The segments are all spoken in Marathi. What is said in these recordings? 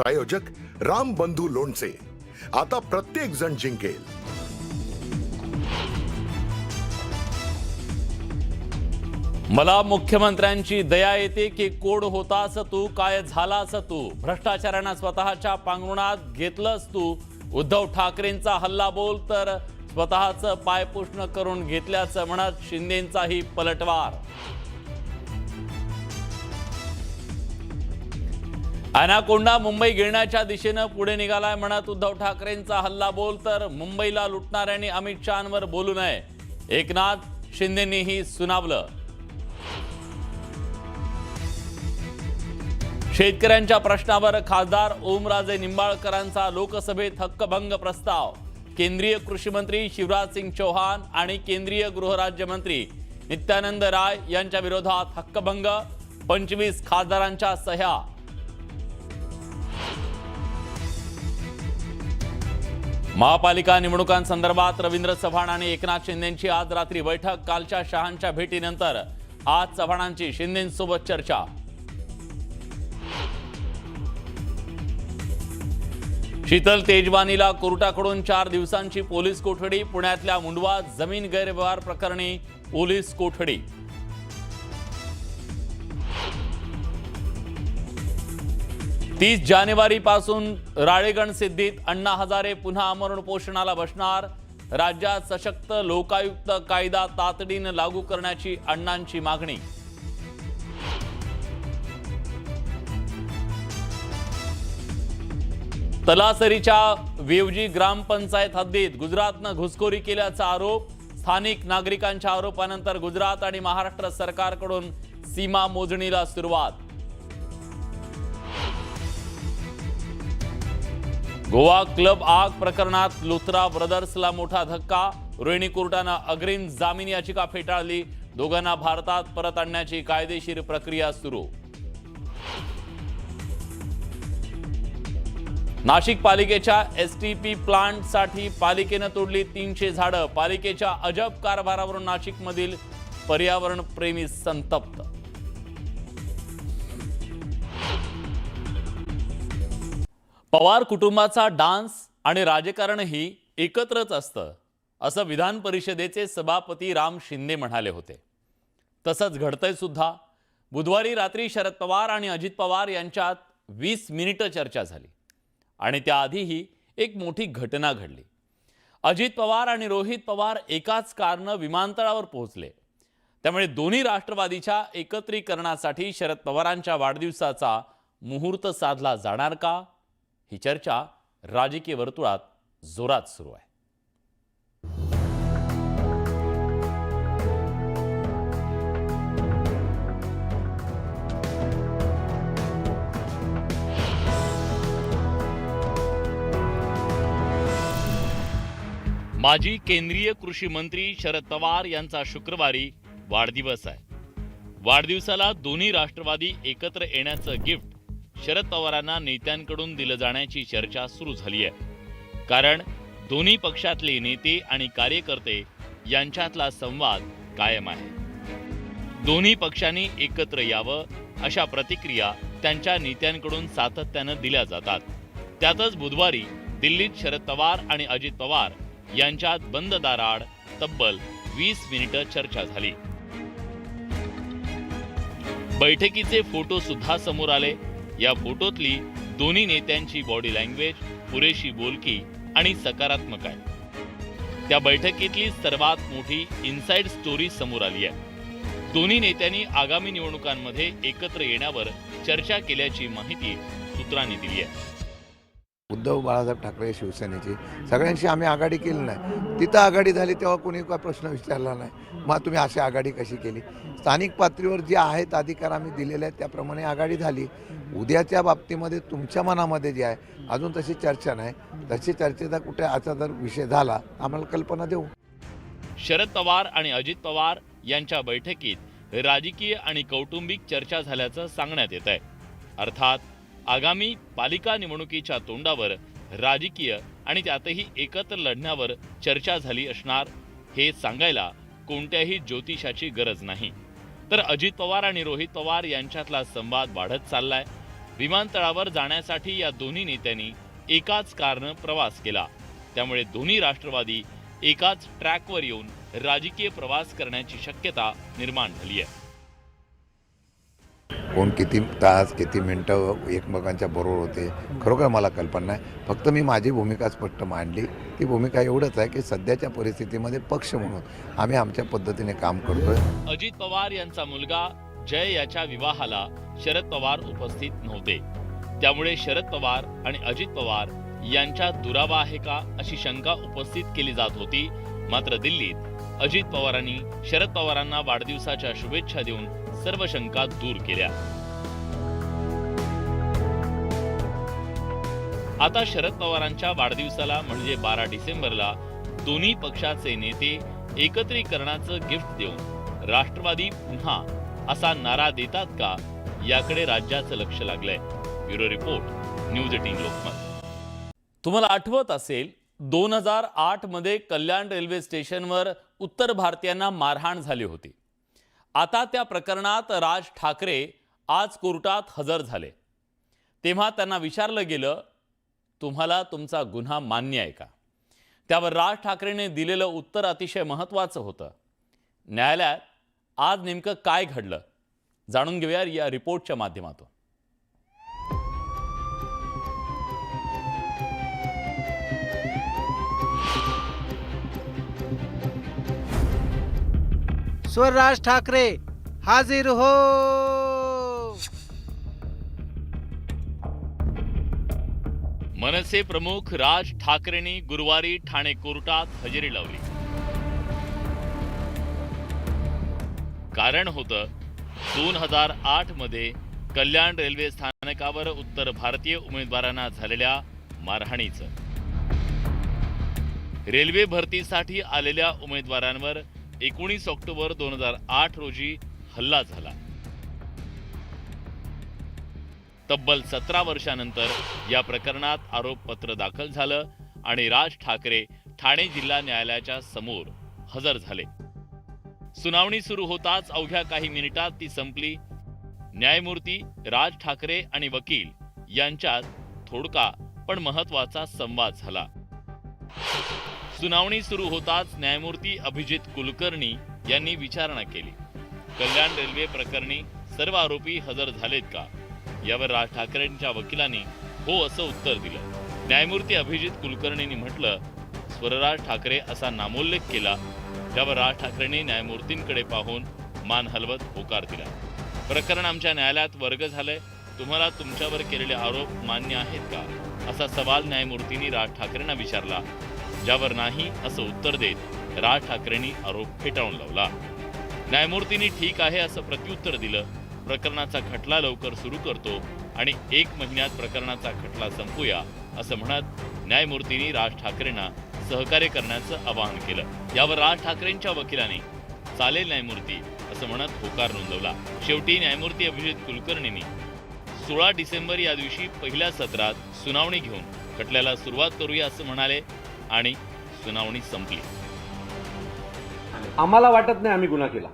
प्रायोजक राम बंधू लोणचे. आता प्रत्येक जण जिंकेल. मला मुख्यमंत्र्यांची दया येते की कोड होतास तू, काय झालास तू. भ्रष्टाचारांना स्वतःच्या पांघरुणात घेतलंस तू. उद्धव ठाकरेंचा हल्ला बोल तर स्वतःचं पायपुष्ण करून घेतल्याचं म्हणत शिंदेंचाही पलटवार. अनाकोंडा मुंबई गिळण्याच्या दिशेनं पुढे निघालाय म्हणत उद्धव ठाकरेंचा हल्ला बोल तर मुंबईला लुटणाऱ्यांनी अमित शहांवर बोलू नये, एकनाथ शिंदेंनीही सुनावलं. शेतकऱ्यांच्या प्रश्नावर खासदार ओमराजे निंबाळकरांचा लोकसभेत हक्कभंग प्रस्ताव. केंद्रीय कृषी मंत्री शिवराज सिंग चौहान आणि केंद्रीय गृहराज्यमंत्री नित्यानंद राय यांच्या विरोधात हक्कभंग. 25 खासदारांच्या सह्या. महापालिका निवडणुकांसंदर्भात रवींद्र चव्हाण आणि एकनाथ शिंदेंची आज रात्री बैठक. कालच्या शहांच्या भेटीनंतर आज चव्हाणांची शिंदेंसोबत चर्चा. शीतल तेजवानीला कोर्टाकडून 4 दिवसांची पोलीस कोठडी. पुण्यातल्या मुंडवा जमीन गैरव्यवहार प्रकरणी पोलीस कोठडी. तीस जानेवारीपासून राळेगण सिद्धीत अण्णा हजारे पुन्हा अमरण उपोषणाला बसणार. राज्यात सशक्त लोकायुक्त कायदा तातडीने लागू करण्याची अण्णांची मागणी. तलासरीच्या वेवजी ग्रामपंचायत हद्दीत गुजरातनं घुसखोरी केल्याचा आरोप. स्थानिक नागरिकांच्या आरोपानंतर गुजरात आणि महाराष्ट्र सरकारकडून सीमा मोजणीला सुरुवात. गोवा क्लब आग प्रकरणात लुथरा ब्रदर्सला मोठा धक्का. रोहिणी कोर्टानं अग्रिम जामीन याचिका फेटाळली. दोघांना भारतात परत आणण्याची कायदेशीर प्रक्रिया सुरू. नाशिक पालिकेच्या एसटीपी प्लांटसाठी पालिकेनं तोडली 300 झाडं. पालिकेच्या अजब कारभारावरून नाशिकमधील पर्यावरण प्रेमी संतप्त. पवार कुटुंबाचा डान्स आणि राजकारणही एकत्रच असतं, असं विधान परिषदेचे सभापती राम शिंदे म्हणाले होते. तसंच घडतंय सुद्धा. बुधवारी रात्री शरद पवार आणि अजित पवार यांच्यात 20 मिनिटं चर्चा झाली आणि त्याआधीही एक मोठी घटना घडली. अजित पवार आणि रोहित पवार एकाच कारनं विमानतळावर पोहोचले. त्यामुळे दोन्ही राष्ट्रवादीच्या एकत्रीकरणासाठी शरद पवारांच्या वाढदिवसाचा मुहूर्त साधला जाणार का, ही चर्चा राजकीय वर्तुळात जोरात सुरू आहे. माजी केंद्रीय कृषी मंत्री शरद पवार यांचा शुक्रवारी वाढदिवस आहे. वाढदिवसाला दोन्ही राष्ट्रवादी एकत्र येण्याचं गिफ्ट शरद पवारांना नेत्यांकडून दिलं जाण्याची चर्चा सुरू झाली आहे. कारण दोन्ही पक्षातले नेते आणि कार्यकर्ते यांच्यातला संवाद कायम आहे. दोन्ही पक्षांनी एकत्र यावं अशा प्रतिक्रिया त्यांच्या नेत्यांकडून सातत्यानं दिल्या जातात. त्यातच बुधवारी दिल्लीत शरद पवार आणि अजित पवार यांच्यात बंद दाराआड तब्बल 20 मिनिटं चर्चा झाली. बैठकीचे फोटो सुद्धा समोर आले. या फोटोतली दोन्ही नेत्यांची बॉडी लँग्वेज पुरेशी बोलकी आणि सकारात्मक आहे. त्या बैठकीतली सर्वात मोठी इनसाइड स्टोरी समोर आली आहे. दोन्ही नेत्यांनी आगामी निवडणुकांमध्ये एकत्र येण्यावर चर्चा केल्याची माहिती सूत्रांनी दिली आहे. उद्धव बाळासाहेब ठाकरे शिवसेनेची सगळ्यांशी आम्ही आघाडी केली नाही. तिथं आघाडी झाली तेव्हा कोणी काय प्रश्न विचारला नाही, मग तुम्ही अशी आघाडी कशी केली. स्थानिक पातळीवर जे आहेत अधिकार आम्ही दिलेले आहेत त्याप्रमाणे आघाडी झाली. उद्याच्या बाबतीमध्ये तुमच्या मनामध्ये जे आहे अजून तशी चर्चा नाही. तशी चर्चेचा कुठे असा जर विषय झाला आम्हाला कल्पना देऊ. शरद पवार आणि अजित पवार यांच्या बैठकीत राजकीय आणि कौटुंबिक चर्चा झाल्याचं सांगण्यात येत आहे. अर्थात आगामी पालिका निवडणुकीच्या तोंडावर राजकीय आणि त्यातही एकत्र लढण्यावर चर्चा झाली असणार हे सांगायला कोणत्याही ज्योतिषाची गरज नाही. तर अजित पवार आणि रोहित पवार यांच्यातला संवाद वाढत चाललाय. विमानतळावर जाण्यासाठी या दोन्ही नेत्यांनी एकाच कारनं प्रवास केला. त्यामुळे दोन्ही राष्ट्रवादी एकाच ट्रॅकवर येऊन राजकीय प्रवास करण्याची शक्यता निर्माण झाली आहे. कोण किती तास किती मिनटं एकमेकांच्या बरोबर होते खरोखर मला कल्पना नाही. फक्त मी माझी भूमिका स्पष्ट मांडली. ती भूमिका एवढंच आहे की सध्याच्या परिस्थितीमध्ये पक्ष म्हणून आम्ही आमच्या पद्धतीने काम करतोय. अजित पवार यांचा मुलगा जय याच्या विवाहाला शरद पवार उपस्थित नव्हते. त्यामुळे शरद पवार आणि अजित पवार यांच्यात दुरावा आहे का अशी शंका उपस्थित केली जात होती. मात्र दिल्लीत अजित पवारांनी शरद पवारांना वाढदिवसाच्या शुभेच्छा देऊन सर्व शंका दूर केल्या. आता शरद पवारांच्या वाढदिवसाला म्हणजे 12 डिसेंबरला दोन्ही पक्षाचे नेते एकत्रीकरणाचं गिफ्ट देऊन राष्ट्रवादी पुन्हा असा नारा देतात का, याकडे राज्याचं लक्ष लागलंय. Bureau report, news 18 Lokmat. तुम्हाला आठवत असेल 2008 मध्ये कल्याण रेल्वे स्टेशनवर उत्तर भारतीयांना मारहाण झाली होती. आता त्या प्रकरणात राज ठाकरे आज कोर्टात हजर झाले. तेव्हा त्यांना विचारलं गेलं, तुम्हाला तुमचा गुन्हा मान्य आहे का? त्यावर राज ठाकरेंनी दिलेलं उत्तर अतिशय महत्त्वाचं होतं. न्यायालयात आज नेमकं काय घडलं जाणून घेऊया या रिपोर्टच्या माध्यमातून. स्वर राज ठाकरे हाजिर हो. मनसे प्रमुख राज ठाकरेंनी गुरुवारी ठाणे कोर्टात हजेरी लावली. कारण होतं 2008 मध्ये कल्याण रेल्वे स्थानकावर उत्तर भारतीय उमेदवारांना झालेल्या मारहाणीचं. रेल्वे भरतीसाठी आलेल्या उमेदवारांवर 19 ऑक्टोबर 2008 रोजी हल्ला झाला. तब्बल 17 वर्षांनंतर या प्रकरणात आरोपपत्र दाखल झालं आणि राज ठाकरे ठाणे जिल्हा न्यायालयाच्या समोर हजर झाले. सुनावणी सुरू होताच अवघ्या काही मिनिटात ती संपली. न्यायमूर्ती राज ठाकरे आणि वकील यांच्यात थोडका पण महत्वाचा संवाद झाला. सुनावणी सुरू होताच न्यायमूर्ती अभिजित कुलकर्णी यांनी विचारणा केली. कल्याण रेल्वे प्रकरणी सर्व आरोपी हजर झालेत का, यावर राज ठाकरेंच्या वकिलांनी हो असं उत्तर दिलं. न्यायमूर्ती अभिजित कुलकर्णींनी म्हटलं, स्वरराज ठाकरे असा नामोल्लेख केला. त्यावर राज ठाकरेंनी न्यायमूर्तींकडे पाहून मान हलवत होकार दिला. प्रकरण आमच्या न्यायालयात वर्ग झालंय. तुम्हाला तुमच्यावर केलेले आरोप मान्य आहेत का, असा सवाल न्यायमूर्तींनी राज ठाकरेंना विचारला. ज्यावर नाही असं उत्तर देत राज ठाकरेंनी आरोप फेटाळून लावला. न्यायमूर्तींनी ठीक आहे असं प्रत्युत्तर दिलं. प्रकरणाचा खटला लवकर सुरू करतो आणि 1 महिन्यात प्रकरणाचा खटला संपूया असं म्हणत न्यायमूर्तींनी राज ठाकरेंना सहकार्य करण्याचं आवाहन केलं. यावर राज ठाकरेंच्या वकिलांनी चालेल न्यायमूर्ती असं म्हणत होकार नोंदवला. शेवटी न्यायमूर्ती अभिजित कुलकर्णींनी 16 डिसेंबर या दिवशी पहिल्या सत्रात सुनावणी घेऊन खटल्याला सुरुवात करूया असं म्हणाले आणि सुनावणी संपली. आम्हाला वाटत नाही आम्ही गुन्हा केला.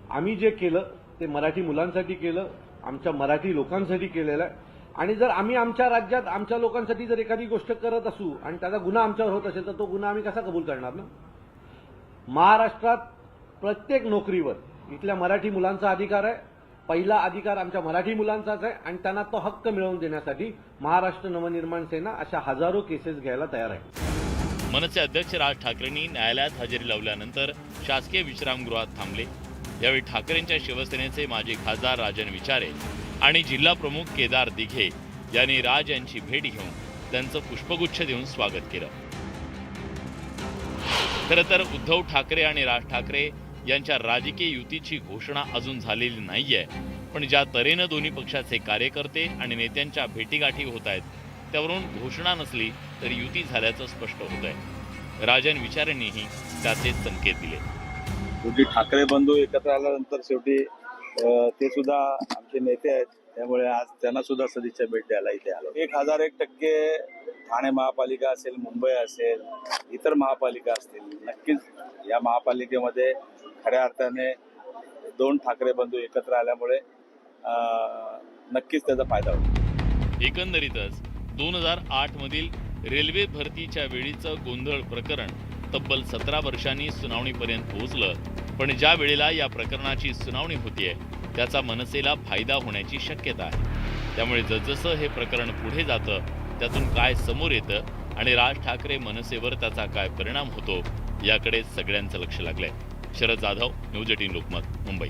आम्ही जे केलं ते मराठी मुलांसाठी केलं, आमच्या मराठी लोकांसाठी केलेलं आहे. आणि जर आम्ही आमच्या राज्यात आमच्या लोकांसाठी जर एखादी गोष्ट करत असू आणि त्याचा गुन्हा आमच्यावर होत असेल तर तो गुन्हा आम्ही कसा कबूल करणार ना. महाराष्ट्रात प्रत्येक नोकरीवर इथल्या मराठी मुलांचा अधिकार आहे. पहिला अधिकार आमच्या मराठी मुलांचाच आहे आणि त्यांना तो हक्क मिळवून देण्यासाठी महाराष्ट्र नवनिर्माण सेना अशा हजारो केसेस घ्यायला तयार आहे. मनसे अध्यक्ष राज ठाकरेंनी न्यायालयात हजेरी लावल्यानंतर शासकीय विश्रामगृहात थांबले. यावेळी ठाकरेंच्या शिवसेनेचे माजी खासदार राजन विचारे आणि जिल्हा प्रमुख केदार दिघे यांनी राज यांची भेट घेऊन त्यांचं पुष्पगुच्छ देऊन स्वागत केलं. खरं तर उद्धव ठाकरे आणि राज ठाकरे यांच्या राजकीय युतीची घोषणा अजून झालेली नाहीये. पण ज्या तऱ्हेनं दोन्ही पक्षाचे कार्यकर्ते आणि नेत्यांच्या भेटीगाठी होत आहेत त्यावरून घोषणा नसली तरी युती झाल्याचं स्पष्ट होत आहे. राजन विचारेंनीही त्याचे संकेत दिले. शेवटी ठाकरे बंधू एकत्र आल्यानंतर शेवटी ते सुद्धा आमचे नेते आहेत, त्यामुळे आज त्यांना सुद्धा सदिच्छा भेट द्यायला इथे आलो. 1001% ठाणे महापालिका असेल, मुंबई असेल, इतर महापालिका असतील, नक्कीच या महापालिकेमध्ये खऱ्या अर्थाने 2 ठाकरे बंधू एकत्र आल्यामुळे नक्कीच त्याचा फायदा होईल. एकंदरीतच 2008 मधील रेल्वे भरतीच्या वेळीचं गोंधळ प्रकरण तब्बल 17 वर्षांनी सुनावणीपर्यंत पोहोचलं, पण ज्या वेळेला या प्रकरणाची सुनावणी होतीये त्याचा मनसेला फायदा होण्याची शक्यता आहे. त्यामुळे जसजसं हे प्रकरण पुढे जातं त्यातून काय समोर येतं आणि राज ठाकरे मनसेवर त्याचा काय परिणाम होतो याकडे सगळ्यांचं लक्ष लागलंय. शरद जाधव, न्यूज 18 लोकमत, मुंबई.